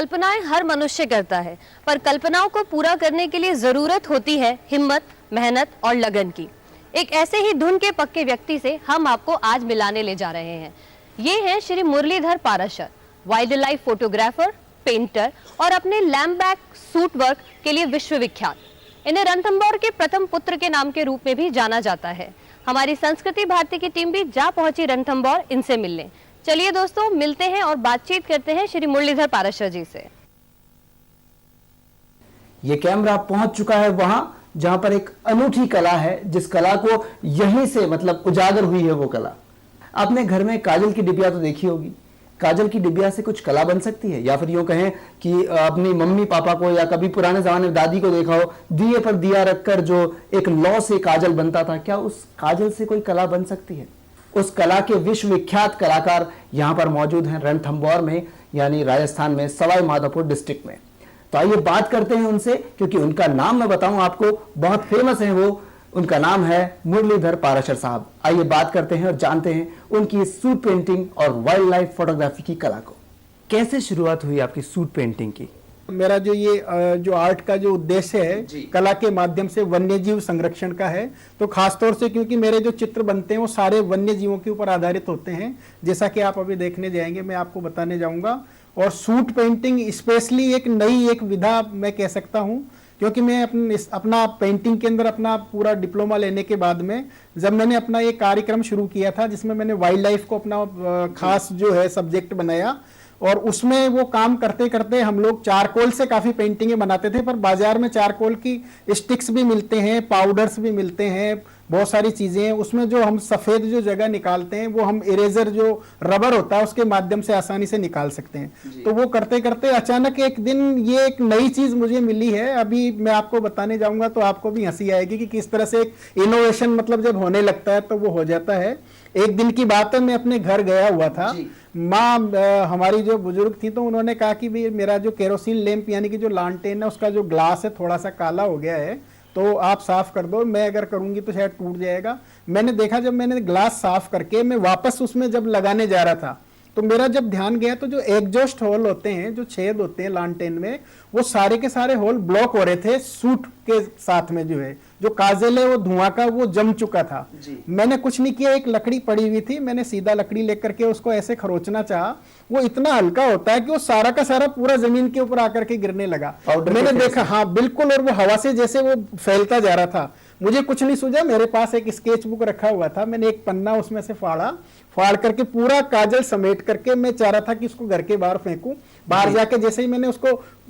कल्पनाएं हर मनुष्य करता है, पर कल्पनाओं को पूरा करने के लिए जरूरत होती है हिम्मत, मेहनत और लगन की। एक ऐसे ही धुन के पक्के व्यक्ति से हम आपको आज मिलाने ले जा रहे हैं। ये हैं Shri Muralidhar Parashar, wildlife photographer, painter और अपने लैम्बैक सूट वर्क के लिए विश्वविख्यात। इन्हें रणथंभौर के प्रथम पुत्र के नाम के रूप में भी जाना जाता है। हमारी संस्कृति भारती की टीम भी जा पहुंची रणथंभौर इनसे मिलने। चलिए दोस्तों, मिलते हैं और बातचीत करते हैं श्री मुरलीधर पाराशर जी से। ये कैमरा पहुंच चुका है वहां जहां पर एक अनूठी कला है, जिस कला को यहीं से मतलब उजागर हुई है वो कला। आपने घर में काजल की डिबिया तो देखी होगी। काजल की डिबिया से कुछ कला बन सकती है, या फिर यूं कहें कि अपनी मम्मी पापा को या कभी पुराने जमाने में दादी को देखा हो, दिए पर दिया रखकर जो एक लौ से काजल बनता था, क्या उस काजल से कोई कला बन सकती है? उस कला के विश्वविख्यात कलाकार यहां पर मौजूद हैं रणथंभौर में, यानी राजस्थान में सवाई माधोपुर डिस्ट्रिक्ट में। तो आइए बात करते हैं उनसे, क्योंकि उनका नाम मैं बताऊं आपको बहुत फेमस है वो। उनका नाम है मुरलीधर पाराशर साहब। आइए बात करते हैं और जानते हैं उनकी सूट पेंटिंग और वाइल्ड लाइफ फोटोग्राफी की कला को। कैसे शुरुआत हुई आपकी सूट पेंटिंग की? मेरा जो आर्ट का जो उद्देश्य है कला के माध्यम से वन्य जीव संरक्षण का है। तो खास तौर से क्योंकि मेरे जो चित्र बनते हैं वो सारे वन्य जीवों के ऊपर आधारित होते हैं, जैसा कि आप अभी देखने जाएंगे, मैं आपको बताने जाऊंगा। और सूट पेंटिंग स्पेशली एक नई एक विधा मैं कह सकता हूं, क्योंकि मैं अपना पेंटिंग के अंदर अपना पूरा डिप्लोमा लेने के बाद में जब मैंने अपना ये कार्यक्रम शुरू किया था, जिसमें मैंने वाइल्ड लाइफ को अपना खास जो है सब्जेक्ट बनाया, और उसमें वो काम करते करते हम लोग चारकोल से काफी पेंटिंगें बनाते थे। पर बाजार में चारकोल की स्टिक्स भी मिलते हैं, पाउडर्स भी मिलते हैं, बहुत सारी चीजें हैं। उसमें जो हम सफेद जो जगह निकालते हैं वो हम इरेजर जो रबर होता है उसके माध्यम से आसानी से निकाल सकते हैं। तो वो करते करते अचानक एक दिन ये एक नई चीज मुझे मिली है। अभी मैं आपको बताने जाऊंगा तो आपको भी हंसी आएगी कि किस तरह से एक इनोवेशन मतलब जब होने लगता है तो वो हो जाता है। एक दिन की बात है, मैं अपने घर गया हुआ था। माँ हमारी जो बुजुर्ग थी तो उन्होंने कहा कि भाई मेरा जो केरोसिन लैंप यानी कि जो लालटेन है उसका जो ग्लास है थोड़ा सा काला हो गया है, तो आप साफ कर दो। मैं अगर करूंगी तो शायद टूट जाएगा। मैंने देखा, जब मैंने ग्लास साफ करके मैं वापस उसमें जब लगाने जा रहा था तो मेरा जब ध्यान गया तो जो एग्जॉस्ट होल होते हैं, जो छेद होते हैं लालटेन में, वो सारे के सारे होल ब्लॉक हो रहे थे सूट के साथ में। जो है जो काजल है वो धुआं का वो जम चुका था। मैंने कुछ नहीं किया, एक लकड़ी पड़ी हुई थी, मैंने सीधा लकड़ी लेकर के उसको ऐसे खरोचना चाहा। वो इतना हल्का होता है कि वो सारा का सारा पूरा जमीन के ऊपर आकर के गिरने लगा। मैंने देखा, हाँ बिल्कुल, और वो हवा से जैसे वो फैलता जा रहा था। मुझे कुछ नहीं सूझा, मेरे पास एक स्केच बुक रखा हुआ था, मैंने एक पन्ना उसमें से फाड़ करके पूरा काजल समेट करके मैं चाह रहा था कि उसको घर के बाहर फेंकूं। बाहर जाके जैसे ही मैंने उसको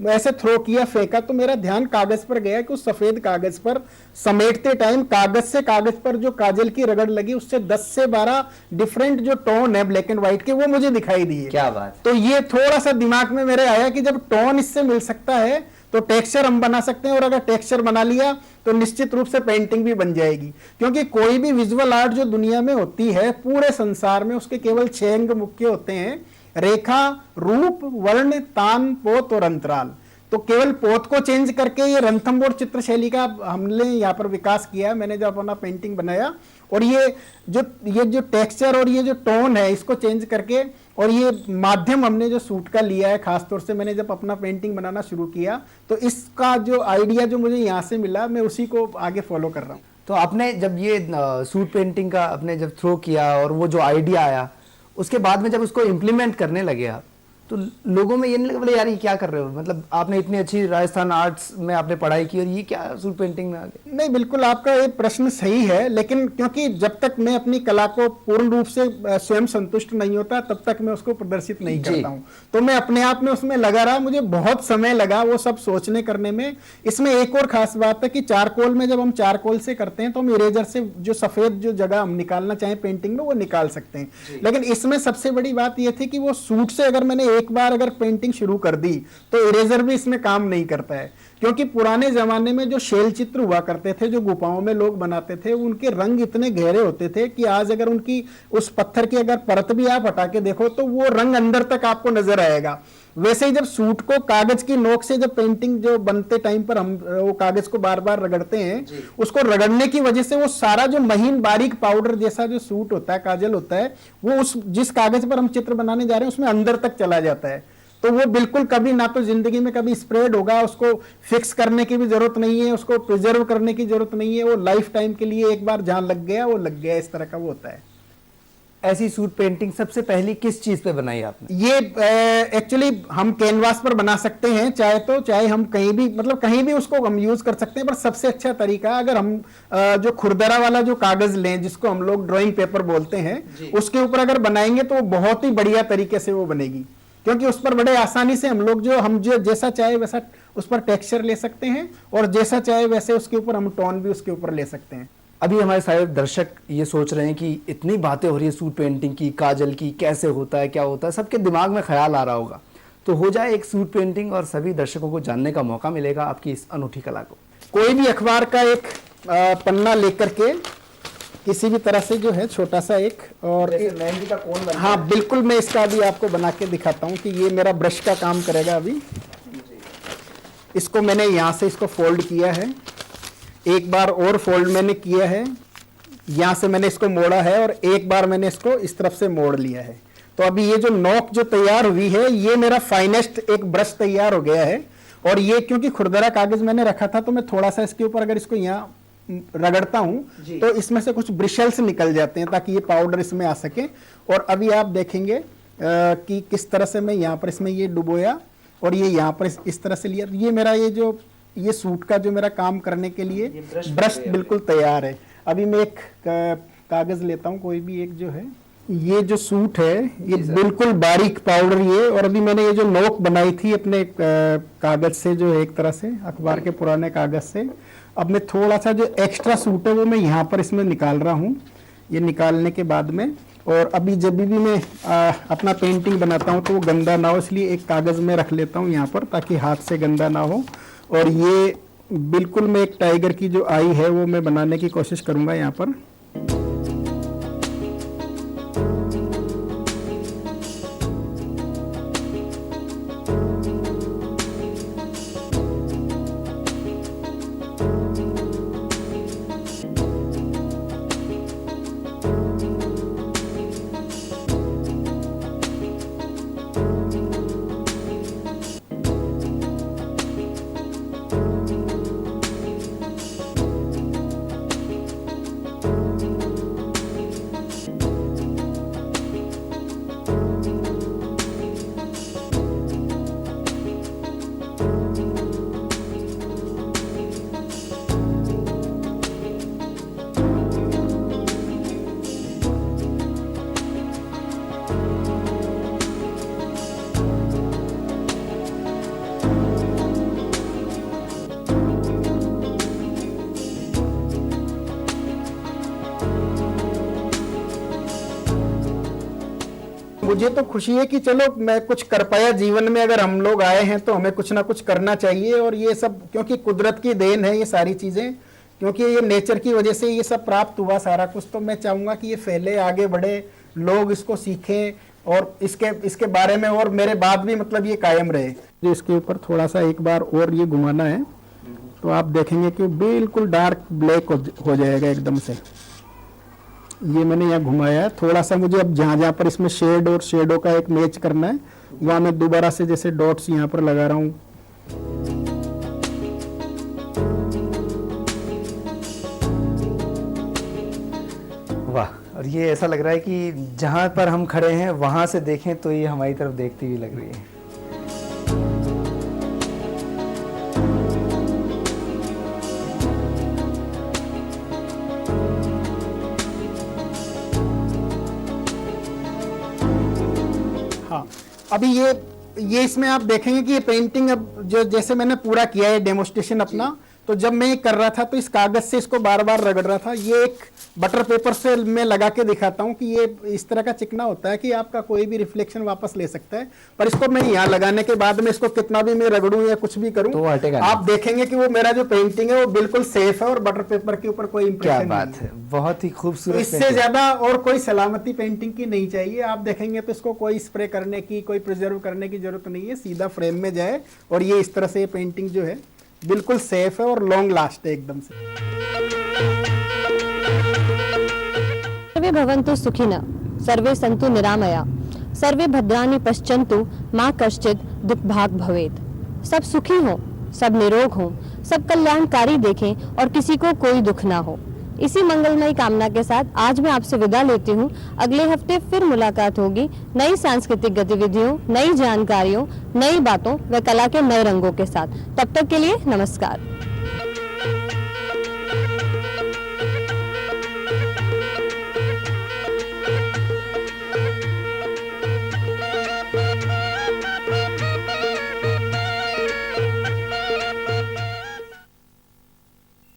ऐसे थ्रो किया, फेंका, तो मेरा ध्यान कागज पर गया कि उस सफेद कागज पर समेटते टाइम कागज से कागज पर जो काजल की रगड़ लगी उससे 10 से 12 डिफरेंट जो टोन है ब्लैक एंड व्हाइट के वो मुझे दिखाई दिए। क्या बात। तो ये थोड़ा सा दिमाग में मेरे आया कि जब टोन इससे मिल सकता है तो टेक्सचर हम बना सकते हैं, और अगर टेक्सचर बना लिया तो निश्चित रूप से पेंटिंग भी बन जाएगी। क्योंकि कोई भी विजुअल आर्ट जो दुनिया में होती है पूरे संसार में, उसके केवल 6 अंग मुख्य होते हैं: रेखा, रूप, वर्ण, तान, पोत और अंतराल। तो केवल पोत को चेंज करके ये रणथंभौर चित्र शैली का हमने यहाँ पर विकास किया। मैंने जब अपना पेंटिंग बनाया, और ये जो टेक्सचर और ये जो टोन है इसको चेंज करके, और ये माध्यम हमने जो सूट का लिया है, खासतौर से मैंने जब अपना पेंटिंग बनाना शुरू किया तो इसका जो आइडिया जो मुझे यहाँ से मिला मैं उसी को आगे फॉलो कर रहा हूँ। तो आपने जब ये सूट पेंटिंग का आपने जब थ्रो किया और वो जो आइडिया आया, उसके बाद में जब उसको इम्प्लीमेंट करने लगे आप, तो लोगों में ये नहीं लगा बोले यार ये क्या कर रहे हो, मतलब आपने इतनी अच्छी राजस्थान आर्ट्स में आपने पढ़ाई की और ये क्या सूट पेंटिंग में आ गए? नहीं, बिल्कुल आपका ये प्रश्न सही है, लेकिन क्योंकि जब तक मैं अपनी कला को पूर्ण रूप से स्वयं संतुष्ट नहीं होता तब तक मैं उसको प्रदर्शित नहीं करता हूं। तो मैं अपने आप में उसमें लगा रहा, मुझे बहुत समय लगा वो सब सोचने करने में। इसमें एक और खास बात है कि चारकोल में जब हम चारकोल से करते हैं तो हम इरेजर से जो सफेद जो जगह हम निकालना चाहें पेंटिंग में वो निकाल सकते हैं। लेकिन इसमें सबसे बड़ी बात यह थी कि वो सूट से अगर मैंने एक बार अगर पेंटिंग शुरू कर दी तो इरेजर भी इसमें काम नहीं करता है। क्योंकि पुराने जमाने में जो शैल चित्र हुआ करते थे, जो गुफाओं में लोग बनाते थे, उनके रंग इतने गहरे होते थे कि आज अगर उनकी उस पत्थर की अगर परत भी आप हटा के देखो तो वो रंग अंदर तक आपको नजर आएगा। वैसे ही जब सूट को कागज की नोक से जब पेंटिंग जो बनते टाइम पर हम वो कागज को बार बार रगड़ते हैं, उसको रगड़ने की वजह से वो सारा जो महीन बारीक पाउडर जैसा जो सूट होता है, काजल होता है, वो उस जिस कागज पर हम चित्र बनाने जा रहे हैं उसमें अंदर तक चला जाता है। तो वो बिल्कुल कभी ना तो जिंदगी में कभी स्प्रेड होगा, उसको फिक्स करने की भी जरूरत नहीं है, उसको प्रिजर्व करने की जरूरत नहीं है, वो लाइफ टाइम के लिए एक बार जहां लग गया वो लग गया, इस तरह का वो होता है। ऐसी सूट पेंटिंग सबसे पहली किस चीज पे बनाई आपने? ये एक्चुअली हम कैनवास पर बना सकते हैं, चाहे हम कहीं भी, मतलब कहीं भी उसको हम यूज कर सकते हैं, पर सबसे अच्छा तरीका अगर हम जो खुरदरा वाला जो कागज लें, जिसको हम लोग ड्राइंग पेपर बोलते हैं, उसके ऊपर अगर बनाएंगे तो बहुत ही बढ़िया तरीके से वो बनेगी, क्योंकि उस पर बड़े आसानी से हम जो जैसा चाहे वैसा उस पर टेक्सचर ले सकते हैं, और जैसा चाहे वैसे उसके ऊपर हम टोन भी उसके ऊपर ले सकते हैं। अभी हमारे सारे दर्शक ये सोच रहे हैं कि इतनी बातें हो रही है सूट पेंटिंग की, काजल की, कैसे होता है, क्या होता है, सबके दिमाग में ख्याल आ रहा होगा। तो हो जाए एक सूट पेंटिंग और सभी दर्शकों को जानने का मौका मिलेगा आपकी इस अनूठी कला को। कोई भी अखबार का एक पन्ना लेकर के किसी भी तरह से जो है छोटा सा एक, और मेहंदी का कोन बनता हाँ बिल्कुल, मैं इसका अभी आपको बना के दिखाता हूँ कि ये मेरा ब्रश का काम करेगा। अभी इसको मैंने यहाँ से इसको फोल्ड किया है, एक बार और फोल्ड मैंने किया है, यहाँ से मैंने इसको मोड़ा है, और एक बार मैंने इसको इस तरफ से मोड़ लिया है। तो अभी ये जो नोक जो तैयार हुई है, ये मेरा फाइनेस्ट एक ब्रश तैयार हो गया है। और ये क्योंकि खुरदरा कागज मैंने रखा था, तो मैं थोड़ा सा इसके ऊपर अगर इसको यहाँ रगड़ता हूं तो इसमें से कुछ ब्रिशल्स निकल जाते हैं, ताकि ये पाउडर इसमें आ सके। और अभी आप देखेंगे कि किस तरह से मैं यहाँ पर इसमें ये डुबोया, और ये यहाँ पर इस तरह से लिया। ये मेरा ये सूट का जो मेरा काम करने के लिए ब्रश बिल्कुल तैयार है। अभी मैं एक कागज लेता हूँ, कोई भी एक जो है, ये जो सूट है ये बिल्कुल बारीक पाउडर ये, और अभी मैंने ये जो नोक बनाई थी अपने कागज से, जो एक तरह से अखबार के पुराने कागज से, अब मैं थोड़ा सा जो एक्स्ट्रा सूट है वो मैं यहाँ पर इसमें निकाल रहा हूँ। ये निकालने के बाद में, और अभी जब भी मैं अपना पेंटिंग बनाता हूँ तो वो गंदा ना हो, इसलिए एक कागज में रख लेता हूँ यहाँ पर, ताकि हाथ से गंदा ना हो। और ये बिल्कुल मैं एक टाइगर की जो आई है वो मैं बनाने की कोशिश करूँगा यहाँ पर। मुझे तो खुशी है कि चलो मैं कुछ कर पाया जीवन में। अगर हम लोग आए हैं तो हमें कुछ ना कुछ करना चाहिए, और ये सब क्योंकि कुदरत की देन है ये सारी चीजें, क्योंकि ये नेचर की वजह से ये सब प्राप्त हुआ सारा कुछ। तो मैं चाहूंगा कि ये फैले, आगे बढ़े, लोग इसको सीखें, और इसके बारे में और मेरे बाद भी मतलब ये कायम रहे। जो इसके ऊपर थोड़ा सा एक बार और ये घुमाना है तो आप देखेंगे कि बिल्कुल डार्क ब्लैक हो जाएगा एकदम से। ये मैंने यहाँ घुमाया है थोड़ा सा। मुझे अब जहाँ जहाँ पर इसमें शेड और शेडो का एक मैच करना है, वहाँ मैं दोबारा से जैसे डॉट्स यहाँ पर लगा रहा हूँ। वाह, और ये ऐसा लग रहा है कि जहाँ पर हम खड़े हैं वहाँ से देखें तो ये हमारी तरफ देखती हुई लग रही है। हाँ, अभी ये इसमें आप देखेंगे कि ये पेंटिंग अब जो जैसे मैंने पूरा किया है डेमोस्ट्रेशन अपना, तो जब मैं ये कर रहा था तो इस कागज से इसको बार बार रगड़ रहा था। ये एक बटर पेपर से मैं लगा के दिखाता हूँ कि ये इस तरह का चिकना होता है कि आपका कोई भी रिफ्लेक्शन वापस ले सकता है। पर इसको मैं यहाँ लगाने के बाद में इसको कितना भी मैं रगड़ूं या कुछ भी करूँ तो आप देखेंगे कि वो मेरा जो पेंटिंग है वो बिल्कुल सेफ है और बटर पेपर के ऊपर कोई क्या इंप्रेशन बात है, बहुत ही खूबसूरत। इससे ज्यादा और कोई सलामती पेंटिंग की नहीं चाहिए। आप देखेंगे तो इसको कोई स्प्रे करने की, कोई प्रिजर्व करने की जरूरत नहीं है, सीधा फ्रेम में जाए और ये इस तरह से पेंटिंग जो है बिल्कुल सेफ है और लॉन्ग लास्ट है एकदम से। सर्वे भवन्तु सुखिनः, सर्वे सन्तु निरामया, सर्वे भद्राणि पश्यन्तु मां कश्चित् दुःखभाग् भवेत्। सब सुखी हो, सब निरोग हो, सब कल्याणकारी देखें और किसी को कोई दुख ना हो। इसी मंगलमयी कामना के साथ आज मैं आपसे विदा लेती हूँ। अगले हफ्ते फिर मुलाकात होगी नई सांस्कृतिक गतिविधियों, नई जानकारियों, नई बातों व कला के नए रंगों के साथ। तब तक के लिए नमस्कार।